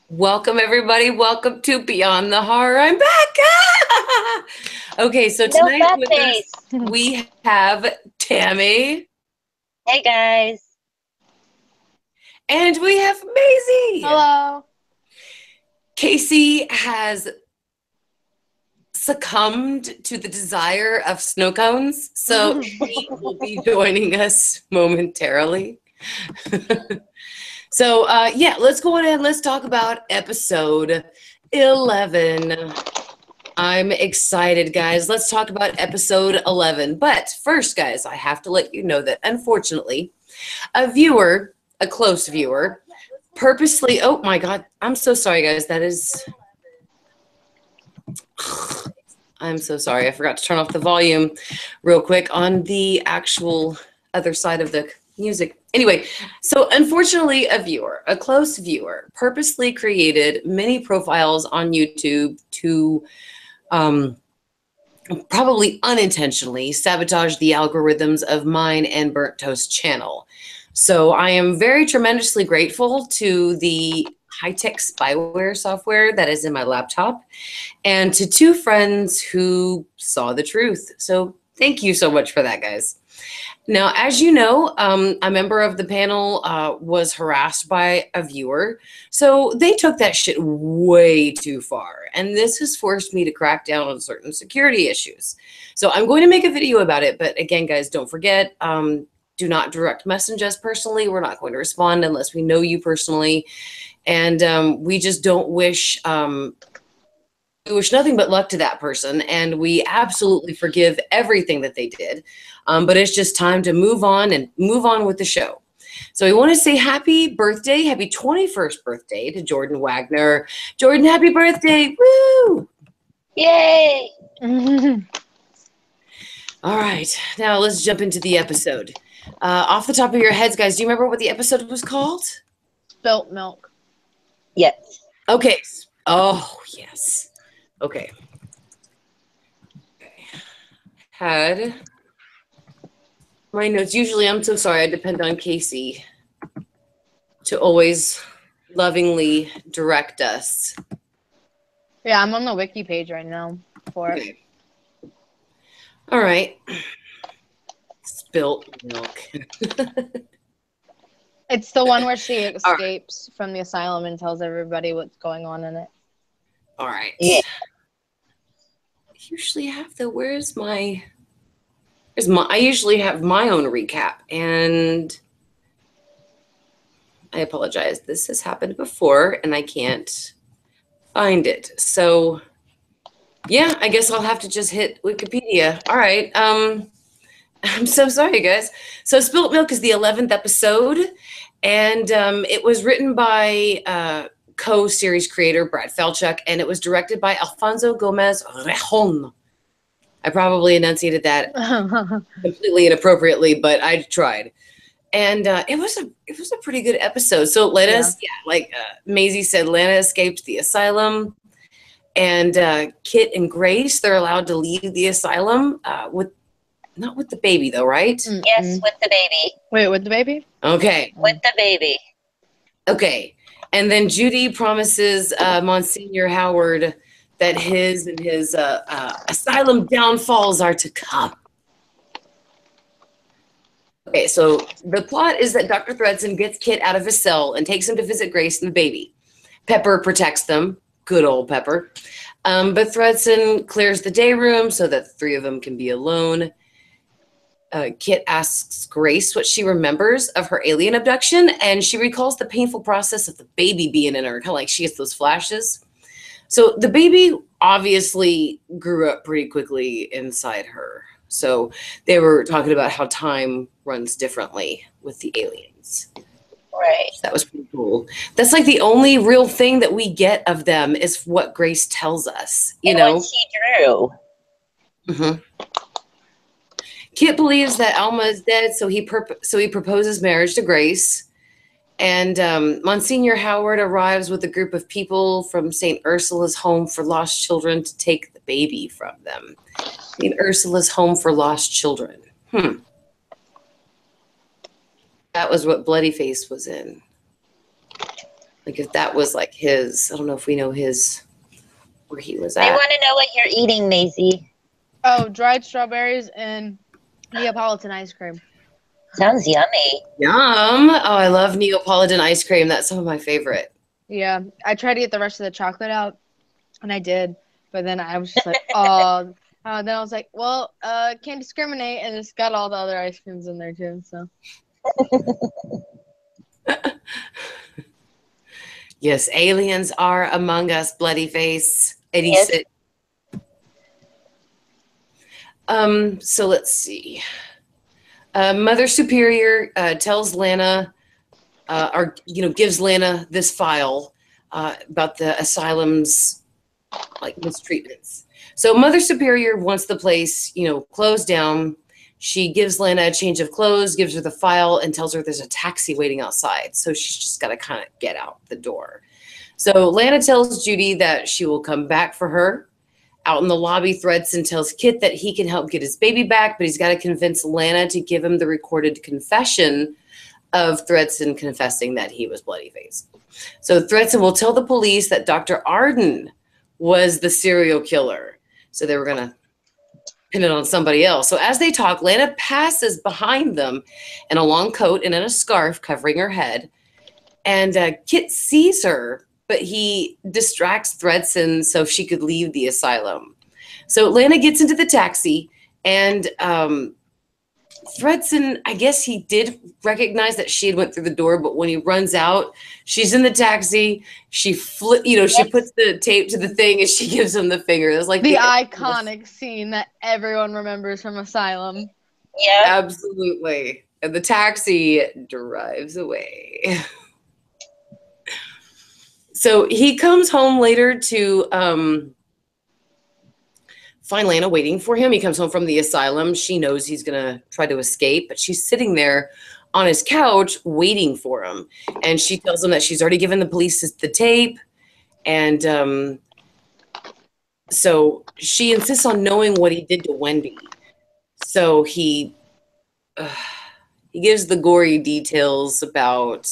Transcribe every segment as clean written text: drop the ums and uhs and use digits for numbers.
Welcome, everybody. Welcome to Beyond the Horror. I'm back. Okay, so No tonight fat with us, face. we have Tammy Hey guys. and we have Maisie. Hello. Casey has succumbed to the desire of snow cones, so she will be joining us momentarily. So, yeah, let's go ahead and let's talk about episode 11. I'm excited, guys. Let's talk about episode 11. But first, guys, I have to let you know that, unfortunately, a viewer, a close viewer, purposely, oh my God, I'm so sorry, guys. That is, I'm so sorry. I forgot to turn off the volume real quick on the actual other side of the music. Anyway, so unfortunately, a viewer, a close viewer, purposely created many profiles on YouTube to probably unintentionally sabotage the algorithms of mine and Burnt Toast channel. So I am very tremendously grateful to the high-tech spyware software that is in my laptop and to two friends who saw the truth. So thank you so much for that, guys. Now, as you know, a member of the panel was harassed by a viewer. So they took that shit way too far. And this has forced me to crack down on certain security issues. So I'm going to make a video about it. But again, guys, don't forget, do not direct message us personally. We're not going to respond unless we know you personally. And we just don't wish... we wish nothing but luck to that person, and we absolutely forgive everything that they did. But it's just time to move on and move on with the show. So we want to say happy birthday, happy 21st birthday to Jordan Wagner. Jordan, happy birthday. Woo! Yay. All right, now let's jump into the episode. Off the top of your heads, guys, do you remember what the episode was called? Spilt milk. Yes. Okay. Oh, yes. Okay. Had my notes. Usually, I'm so sorry. I depend on Casey to always lovingly direct us. Yeah, I'm on the wiki page right now for it. Okay. All right. Spilt milk. It's the one where she escapes from the asylum and tells everybody what's going on in it. All right. Yeah. I usually have the I usually have my own recap, and I apologize. This has happened before and I can't find it. So yeah, I guess I'll have to just hit Wikipedia. All right. I'm so sorry, guys. So Spilt Milk is the 11th episode, and it was written by co-series creator Brad Falchuk, and it was directed by Alfonso Gomez Rejon. I probably enunciated that completely inappropriately, but I tried. And it was a pretty good episode. So like Maisie said, Lana escaped the asylum, and Kit and Grace, they're allowed to leave the asylum not with the baby though, right? Yes, with the baby. Wait, with the baby? Okay. With the baby. Okay. And then Judy promises Monsignor Howard that his and his asylum downfalls are to come. Okay, so the plot is that Dr. Thredson gets Kit out of his cell and takes him to visit Grace and the baby. Pepper protects them. Good old Pepper. But Thredson clears the day room so that the three of them can be alone. Kit asks Grace what she remembers of her alien abduction, and she recalls the painful process of the baby being in her, kind of like she gets those flashes. So the baby obviously grew up pretty quickly inside her. So they were talking about how time runs differently with the aliens. Right. That was pretty cool. That's like the only real thing that we get of them is what Grace tells us, you know? What she drew. Mm-hmm. Kit believes that Alma is dead, so he proposes marriage to Grace. And Monsignor Howard arrives with a group of people from St. Ursula's Home for Lost Children to take the baby from them. St. Ursula's Home for Lost Children. That was what Bloody Face was in. Like if that was like his, I don't know if we know his, where he was I at. want to know what you're eating, Maisie. Oh, dried strawberries and Neapolitan ice cream. Sounds yummy. Yum. Oh, I love Neapolitan ice cream. That's some of my favorite. Yeah, I tried to get the rest of the chocolate out, and I did, but then I was just like, oh. Then I was like, well, can't discriminate, and it's got all the other ice creams in there too. So. Yes, aliens are among us, bloody face. 86. Yes. So let's see. Mother Superior tells Lana, or gives Lana this file about the asylum's like mistreatments. So Mother Superior wants the place, closed down. She gives Lana a change of clothes, gives her the file, and tells her there's a taxi waiting outside. So she's just got to kind of get out the door. So Lana tells Judy that she will come back for her. Out in the lobby, Thredson tells Kit that he can help get his baby back, but he's got to convince Lana to give him the recorded confession of Thredson confessing that he was Bloody Face. So Thredson will tell the police that Dr. Arden was the serial killer. So they were going to pin it on somebody else. So as they talk, Lana passes behind them in a long coat and in a scarf covering her head. And Kit sees her, but he distracts Thredson so she could leave the asylum. So Lana gets into the taxi, and Thredson, I guess he did recognize that she had went through the door, but when he runs out, she's in the taxi. She she puts the tape to the thing and she gives him the finger. It's like the iconic scene that everyone remembers from Asylum. Yeah. Absolutely. And the taxi drives away. So he comes home later to find Lana waiting for him. He comes home from the asylum. She knows he's going to try to escape, but she's sitting there on his couch waiting for him. And she tells him that she's already given the police the tape. And so she insists on knowing what he did to Wendy. So he gives the gory details about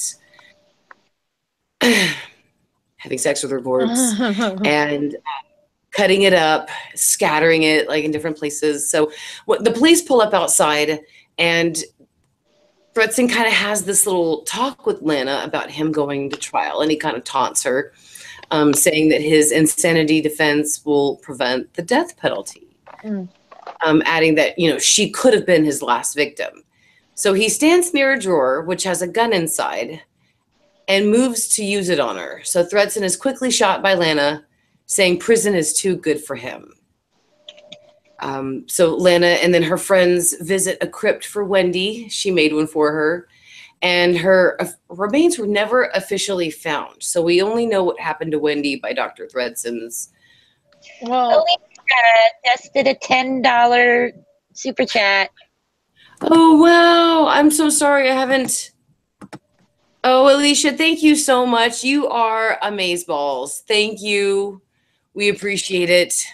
having sex with her corpse and cutting it up, scattering it like in different places. So the police pull up outside, and Thredson kind of has this little talk with Lana about him going to trial, and he kind of taunts her, saying that his insanity defense will prevent the death penalty, adding that, she could have been his last victim. So he stands near a drawer, which has a gun inside, and moves to use it on her. So Thredson is quickly shot by Lana, saying prison is too good for him. So Lana and then her friends visit a crypt for Wendy. She made one for her. And her remains were never officially found. So we only know what happened to Wendy by Dr. Thredson's. Well, Just did a $10 super chat. Oh, wow. I'm so sorry. I haven't. Oh, Alicia, thank you so much. You are amazeballs. Thank you. We appreciate it.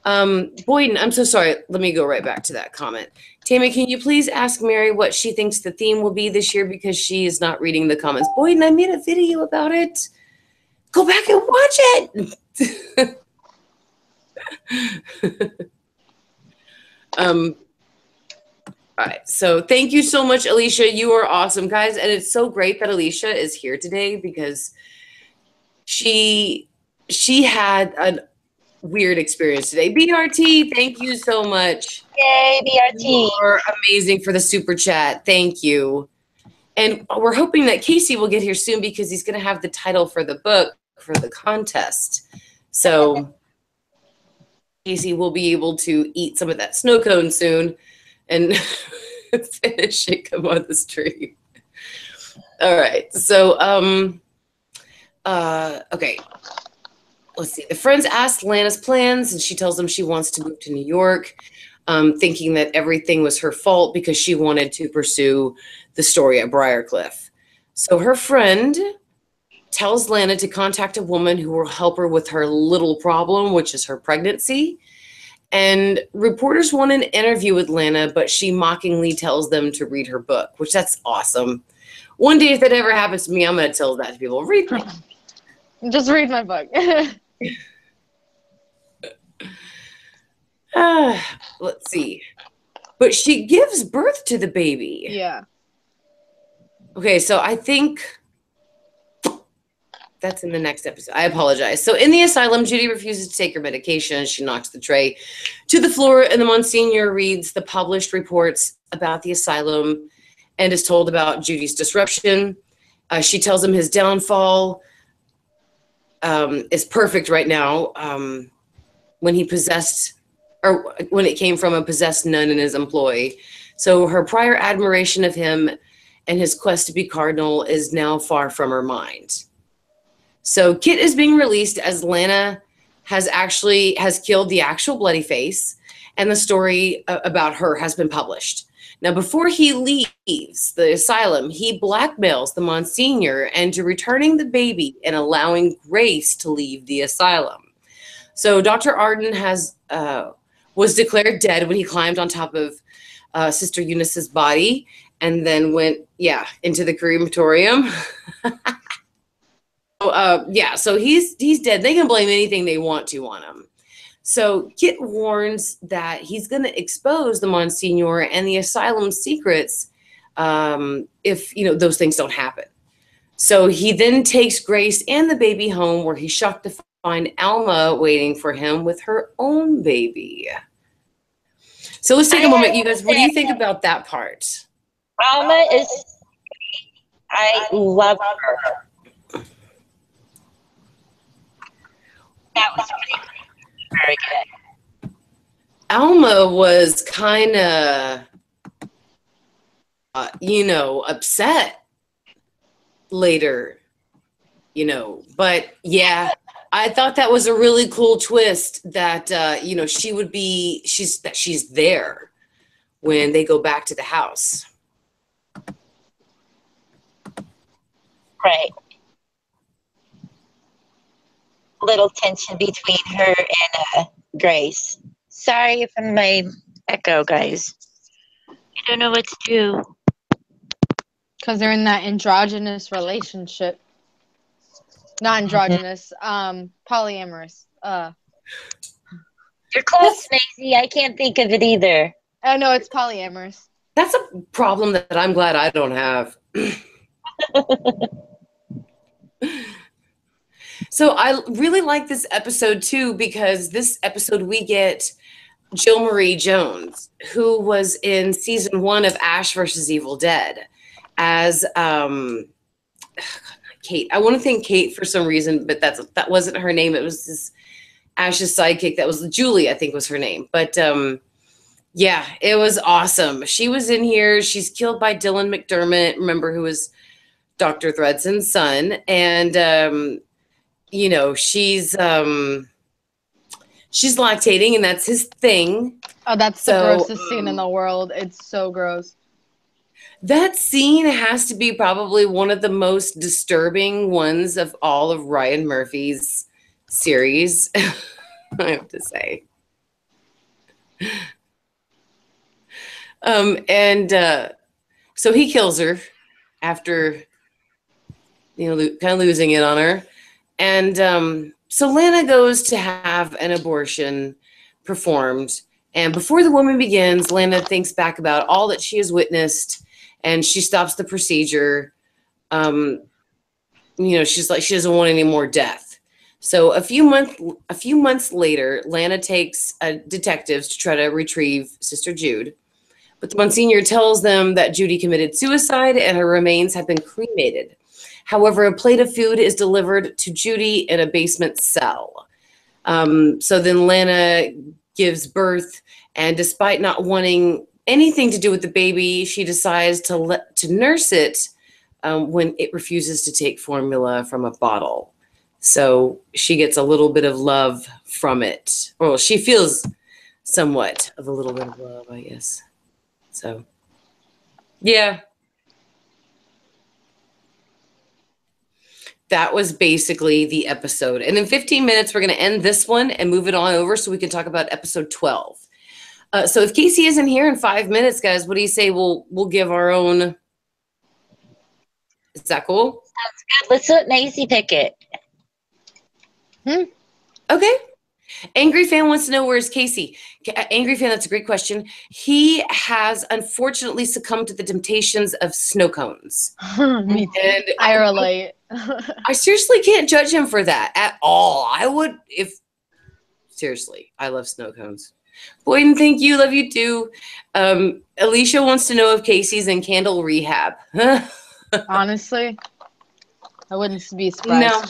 Boyden, I'm so sorry. Let me go right back to that comment. Tammy, can you please ask Mary what she thinks the theme will be this year, because she is not reading the comments. Boyden, I made a video about it. Go back and watch it. All right. So thank you so much, Alicia. You are awesome, guys. And it's so great that Alicia is here today, because she had a weird experience today. BRT, thank you so much. Yay, BRT. You are amazing for the super chat. Thank you. And we're hoping that Casey will get here soon, because he's going to have the title for the book for the contest. So Casey will be able to eat some of that snow cone soon and finish it, come on the stream. All right. So, okay. Let's see. The friends asked Lana's plans, and she tells them she wants to move to New York, thinking that everything was her fault because she wanted to pursue the story at Briarcliff. So her friend tells Lana to contact a woman who will help her with her little problem, which is her pregnancy. And reporters want an interview with Lana, but she mockingly tells them to read her book, which that's awesome. One day, if that ever happens to me, I'm going to tell that to people. Read me. Just read my book. Let's see. But she gives birth to the baby. Yeah. Okay, so I think that's in the next episode. I apologize. So in the asylum, Judy refuses to take her medication. She knocks the tray to the floor, and the Monsignor reads the published reports about the asylum and is told about Judy's disruption. She tells him his downfall is perfect right now when he possessed, or when it came from a possessed nun in his employ. So her prior admiration of him and his quest to be cardinal is now far from her mind. So Kit is being released as Lana has killed the actual bloody face, and the story about her has been published. Now, before he leaves the asylum, he blackmails the Monsignor into returning the baby and allowing Grace to leave the asylum. So Dr. Arden was declared dead when he climbed on top of Sister Eunice's body and then went, into the crematorium. So he's dead. They can blame anything they want to on him. So Kit warns that he's going to expose the Monsignor and the asylum's secrets if those things don't happen. So he then takes Grace and the baby home, where he's shocked to find Alma waiting for him with her own baby. So let's take a moment, you guys. What do you think about that part? Alma I love her. That was very good. Alma was kind of, upset later, but yeah, I thought that was a really cool twist that, she's there when they go back to the house. Right. Little tension between her and Grace. Sorry for my echo, guys. I don't know what to do. Because they're in that androgynous relationship. Not androgynous, polyamorous. You're close, Maisie. I can't think of it either. Oh, no, it's polyamorous. That's a problem that I'm glad I don't have. So I really like this episode too, because this episode we get Jill Marie Jones, who was in season 1 of Ash versus Evil Dead as Kate. I want to think Kate for some reason, but that wasn't her name. It was this Ash's sidekick. That was Julie, I think was her name. But yeah, it was awesome. She was in here. She's killed by Dylan McDermott, remember, who was Dr. Thredson's son. And she's lactating, and that's his thing. Oh, that's the grossest scene in the world. It's so gross. That scene has to be probably one of the most disturbing ones of all of Ryan Murphy's series, I have to say. So he kills her after, kind of losing it on her. And so Lana goes to have an abortion performed. And before the woman begins, Lana thinks back about all that she has witnessed, and she stops the procedure. She's like, she doesn't want any more death. So a few months later, Lana takes detectives to try to retrieve Sister Jude. But the Monsignor tells them that Judy committed suicide and her remains have been cremated. However, a plate of food is delivered to Judy in a basement cell. So then Lana gives birth, and despite not wanting anything to do with the baby, she decides to nurse it when it refuses to take formula from a bottle. So she gets a little bit of love from it. Well, she feels somewhat of a little bit of love, I guess. So, yeah. That was basically the episode. And in 15 minutes, we're going to end this one and move it on over so we can talk about episode 12. So if Casey isn't here in 5 minutes, guys, what do you say? We'll give our own Is that cool? Good. Let's let Maisie pick it. Okay. Angry fan wants to know, where's Casey? Angry fan, that's a great question. He has unfortunately succumbed to the temptations of snow cones. Me too. And I relate. I seriously can't judge him for that at all. I would if seriously, I love snow cones. Boyden, thank you. Love you too. Alicia wants to know if Casey's in candle rehab. Honestly, I wouldn't be surprised. No,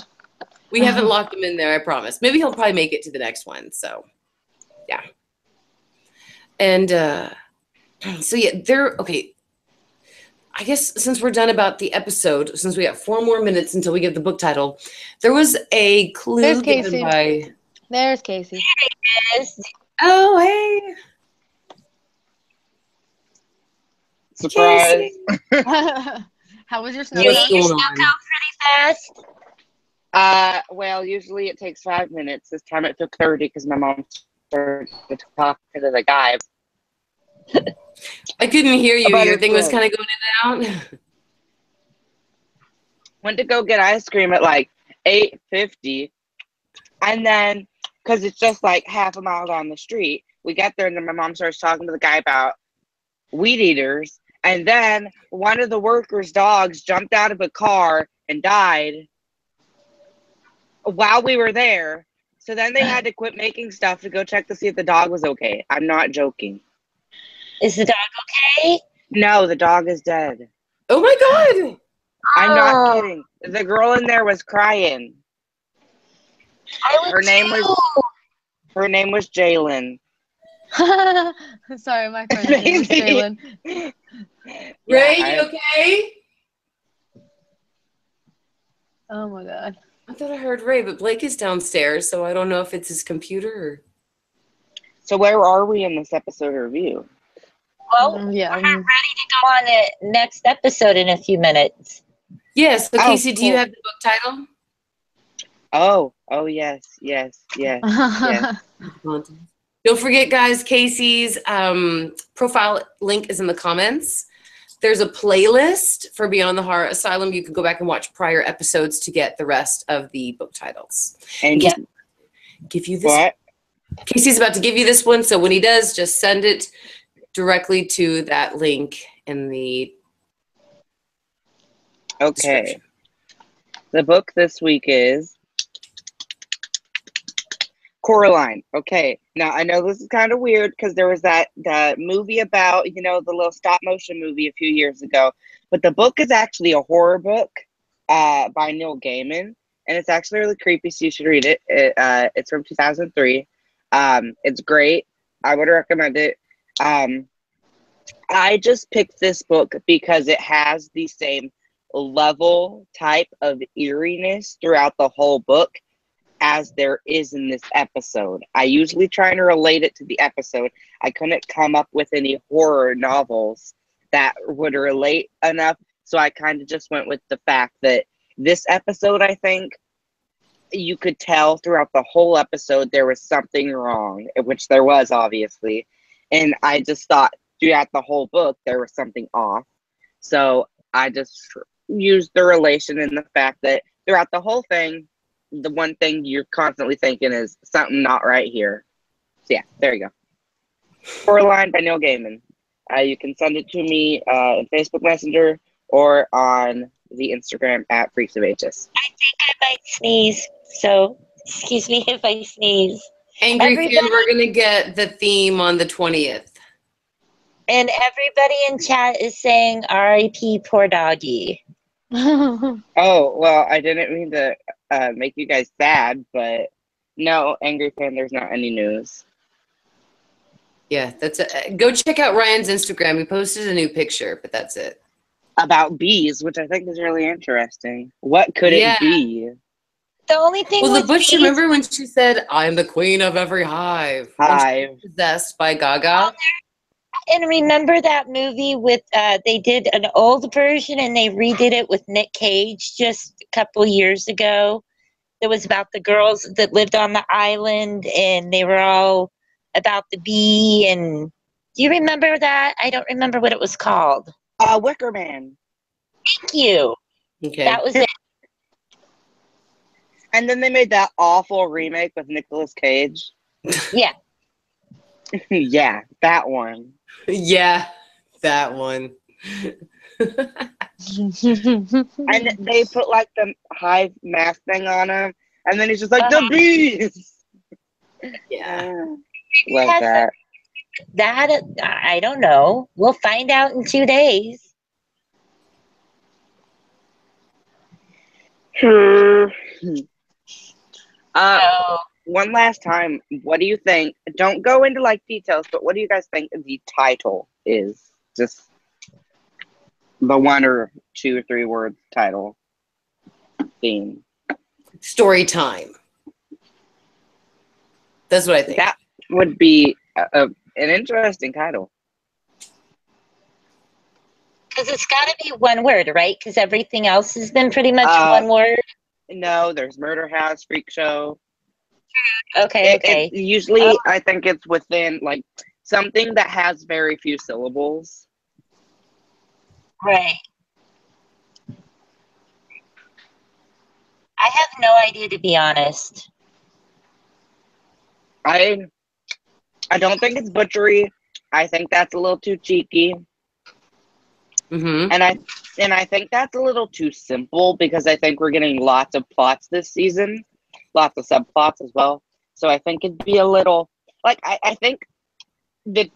we haven't locked him in there, I promise. Maybe he'll probably make it to the next one. So, yeah. And so, yeah, okay. I guess since we're done about the episode, since we got 4 more minutes until we get the book title, there was a clue There's given Casey. by... There's Casey. Yes. Oh, hey. Surprise. How was your snow? You What's eat your going snow on? cone pretty fast? Well, usually it takes 5 minutes. This time it took 30 because my mom started talking to the guy. I couldn't hear you. But Your it's thing was good. kind of going in and out. Went to go get ice cream at like 8:50, and then because it's just like half a mile down the street, we get there and then my mom starts talking to the guy about weed eaters, and then one of the workers' dogs jumped out of a car and died while we were there. So then they had to quit making stuff to go check to see if the dog was okay. I'm not joking. Is the dog okay? No, the dog is dead. Oh my God. I'm not Oh. kidding. The girl in there was crying. I would Her name too. Her name was Jalen. Sorry, my friend's name is Jalen. Ray, Yeah, you okay? Oh my God. I thought I heard Ray, but Blake is downstairs, so I don't know if it's his computer or... So where are we in this episode review? Well, Yeah. we're ready to go on the next episode in a few minutes. Yes. So Oh, Casey, do you cool. have the book title? Oh, yes. Don't forget, guys, Casey's profile link is in the comments. There's a playlist for Beyond the Horror Asylum. You can go back and watch prior episodes to get the rest of the book titles. And Yeah. Give you this. what? Casey's about to give you this one, so when he does, just send it directly to that link in the Okay. description. The book this week is Coraline. Okay. Now I know this is kind of weird because there was that movie about, the little stop motion movie a few years ago. But the book is actually a horror book by Neil Gaiman. And it's actually really creepy, so you should read it. It's from 2003. It's great. I would recommend it. I just picked this book because it has the same level type of eeriness throughout the whole book as there is in this episode. I usually try to relate it to the episode. I couldn't come up with any horror novels that would relate enough, so I kind of just went with the fact that this episode, I think, you could tell throughout the whole episode there was something wrong, which there was, obviously. And I just thought throughout the whole book there was something off. So I just used the relation in the fact that throughout the whole thing, the one thing you're constantly thinking is something not right here. So yeah, there you go. Coraline by Neil Gaiman. You can send it to me in Facebook Messenger or on the Instagram at Freaks of Ages. I think I might sneeze, so excuse me if I sneeze. Angry fan, Everybody- we're gonna get the theme on the 20th. And everybody in chat is saying R.I.P. poor doggy. Oh, well, I didn't mean to make you guys sad, but no, Angry Fan, there's not any news. Yeah, go check out Ryan's Instagram. He posted a new picture, but that's it. About bees, which I think is really interesting. What could Yeah. it be? The only thing Well, the with butch, bees- remember when she said, "I'm the queen of every hive"? When she Hive. was possessed by Gaga. And remember that movie with they did an old version and they redid it with Nick Cage just a couple years ago. It was about the girls that lived on the island and they were all about the bee. And do you remember that? I don't remember what it was called. Wicker Man. Thank you. Okay. That was it. And then they made that awful remake with Nicolas Cage. Yeah. Yeah, that one. Yeah, that one. And they put like the hive mask thing on him, and then he's just like the bees. Yeah. Love that. That I don't know. We'll find out in 2 days. So, One last time, what do you think? Don't go into like details, but what do you guys think the title is? Just the 1 or 2 or 3 word title theme. Story time. That's what I think. That would be an interesting title. because it's got to be one word, right? Because everything else has been pretty much one word. No, there's Murder House, Freak Show. Okay, okay. Usually, I think it's within like something that has very few syllables. Right. I have no idea, to be honest. I don't think it's butchery. I think that's a little too cheeky. Mm-hmm. And I think that's a little too simple because I think we're getting lots of plots this season, lots of subplots as well. So I think it'd be a little like I think the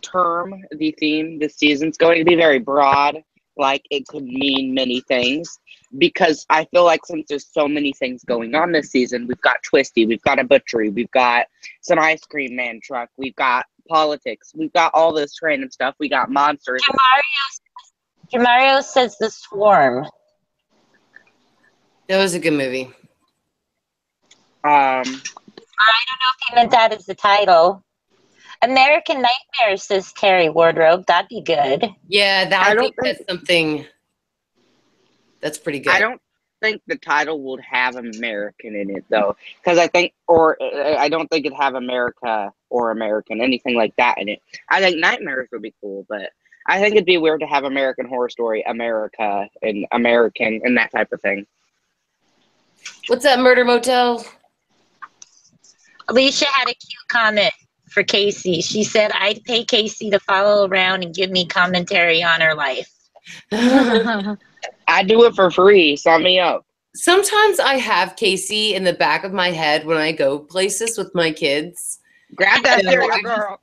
theme this season's going to be very broad. Like it could mean many things because I feel like since there's so many things going on this season, we've got Twisty, we've got a butchery, we've got some ice cream man truck, we've got politics, we've got all this random stuff, we got monsters. Mario says The Swarm. That was a good movie. I don't know if he meant that as the title. American Nightmare, says Terry Wardrobe. That'd be good. Yeah, I think that's something that's pretty good. I don't think the title would have American in it though, because I don't think it'd have America or American, anything like that in it. I think Nightmares would be cool, but I think it'd be weird to have American Horror Story, America, and American, and that type of thing. What's that, Murder Motel? Alicia had a cute comment for Casey. She said, I'd pay Casey to follow around and give me commentary on her life. I do it for free. Sign me up. Sometimes I have Casey in the back of my head when I go places with my kids. Grab that cereal, girl.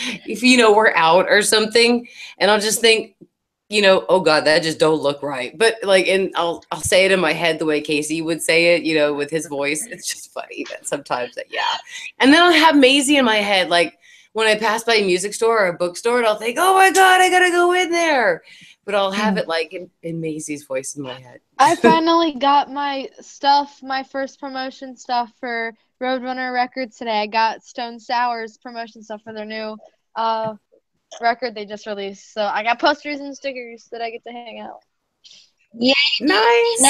If we're out or something, and I'll just think, oh God, that just don't look right. But and I'll say it in my head the way Casey would say it, with his voice. It's just funny that sometimes And then I'll have Maisie in my head, like when I pass by a music store or a bookstore, and I'll think, oh my God, I gotta go in there. But I'll have it like in Maisie's voice in my head. I finally got my first promotion stuff for Roadrunner Records today. I got Stone Sour's promotion stuff for their new record they just released. So I got posters and stickers that I get to hang out. Yeah, nice.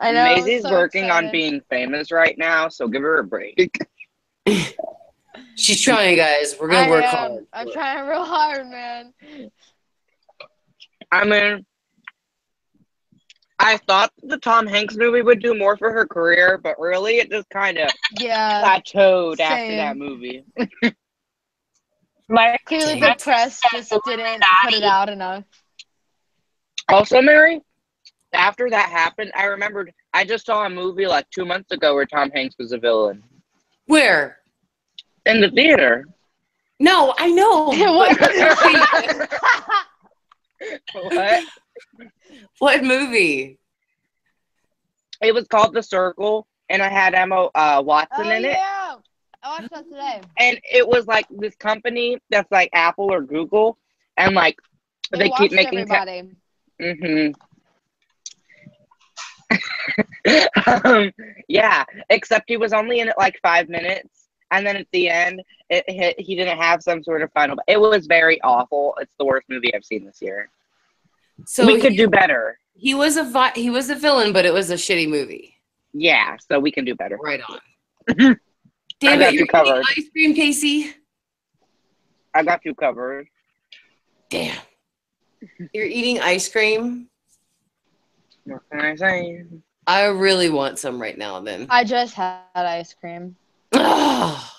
I know. Maisie's so working on being famous right now, so give her a break. She's trying, guys. We're gonna work hard. I'm trying real hard, man. I mean, I thought the Tom Hanks movie would do more for her career, but really it just kind of plateaued after that movie. Clearly the press just didn't put it out enough. Also, Mary, after that happened, I remembered I just saw a movie like 2 months ago where Tom Hanks was a villain. Where? In the theater. No, I know. What? What movie? It was called The Circle, and I had Emma Watson in it. Yeah. I watched that today. And it was like this company that's like Apple or Google, and like they keep making everybody. Yeah, except he was only in it like 5 minutes, and then at the end, he didn't have some sort of final. It was very awful. It's the worst movie I've seen this year. So we could do better. He was a villain, but it was a shitty movie. Yeah, so we can do better. Right on. Damn it, you're eating ice cream, Casey. I got you covered. Damn. You're eating ice cream? What can I say? I really want some right now then. I just had ice cream. Oh,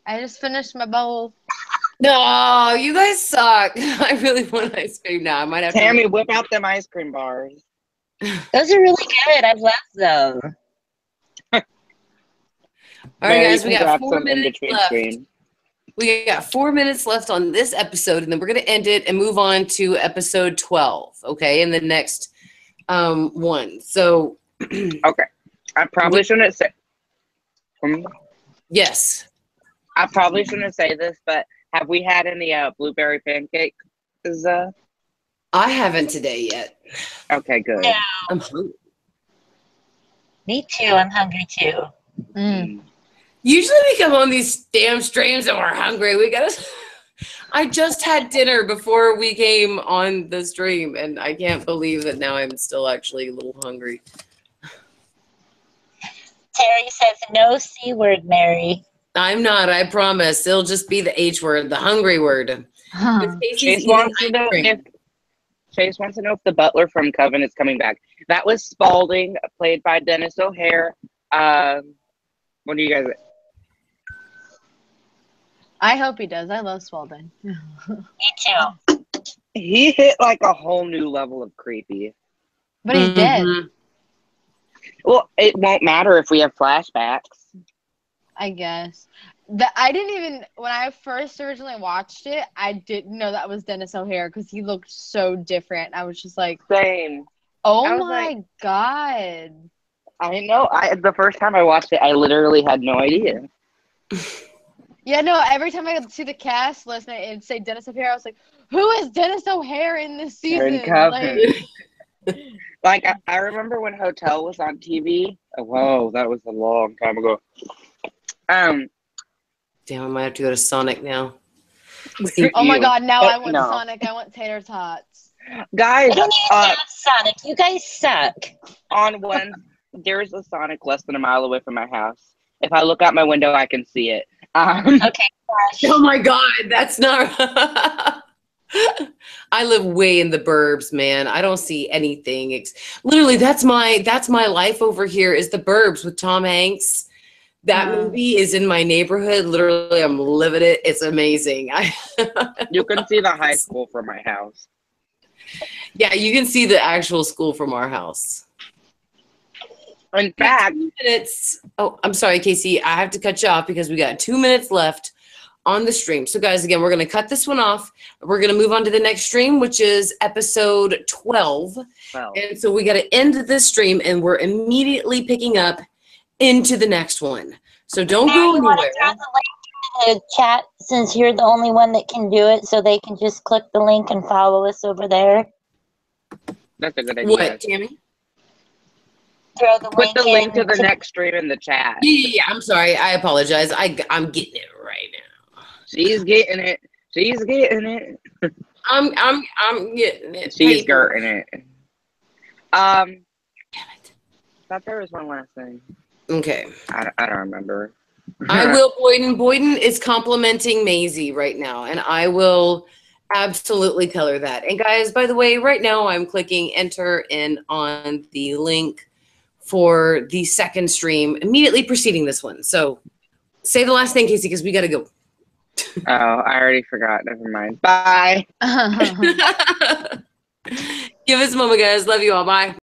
I just finished my bowl. no, you guys suck. I really want ice cream now. I might have Tammy, to. whip out them ice cream bars. Those are really good. I've loved them. All right, Mary, guys, we got grab 4 some in minutes between left. screens. We got 4 minutes left on this episode, and then we're going to end it and move on to episode 12, okay, in the next one. So, Okay. I probably shouldn't say. yes. I probably shouldn't say this, but have we had any blueberry pancakes? I haven't today yet. Okay, good. No. I'm hungry. Me too. I'm hungry too. Usually we come on these damn streams and we're hungry. I just had dinner before we came on the stream, and I can't believe that now I'm still actually a little hungry. Terry says no C word, Mary. I'm not, I promise. It'll just be the H word, the hungry word. Chase wants to know if the butler from Coven is coming back. That was Spalding, played by Dennis O'Hare. What do you guys? I hope he does. I love Spalding. Me too. He hit like a whole new level of creepy. But he's dead. Well, it won't matter if we have flashbacks. I guess. I didn't even, when I first originally watched it, I didn't know that was Dennis O'Hare because he looked so different. I was just like, Same. oh my God. I know. The first time I watched it, I literally had no idea. Yeah, no, every time I see the cast list and it'd say Dennis O'Hare, I was like, who is Dennis O'Hare in this season? Like I remember when Hotel was on TV. Oh, whoa, that was a long time ago. Damn, I might have to go to Sonic now. Oh my God, now I want Sonic. I want tater tots. Guys, I don't even have Sonic. You guys suck. On one, there's a Sonic less than a mile away from my house. If I look out my window, I can see it. Okay, gosh. Oh my God, that's not. I live way in the burbs, man. I don't see anything. Literally, that's my life over here is the burbs with Tom Hanks. That movie is in my neighborhood. Literally, I'm living it. It's amazing. You can see the high school from my house. Yeah, you can see the actual school from our house. In fact, 2 minutes. Oh, I'm sorry, Casey. I have to cut you off because we got 2 minutes left on the stream. So, guys, again, we're going to cut this one off. We're going to move on to the next stream, which is episode 12. And so we got to end this stream, and we're immediately picking up into the next one. So don't go You want anywhere. to throw the link in the chat since you're the only one that can do it, so they can just click the link and follow us over there. That's a good idea. What, Tammy? Throw the Put the link to the next stream in the chat. Yeah, I'm sorry. I apologize. I'm getting it right now. She's getting it. She's getting it. I'm getting it. She's getting it. Damn it. Thought there was one last thing. Okay. I don't remember. I will. Boyden is complimenting Maisie right now, and I will absolutely color that. And guys, by the way, right now I'm clicking enter in on the link for the second stream immediately preceding this one. So say the last thing, Casey, because we got to go. Oh, I already forgot. Never mind. Bye. Give us a moment, guys. Love you all. Bye.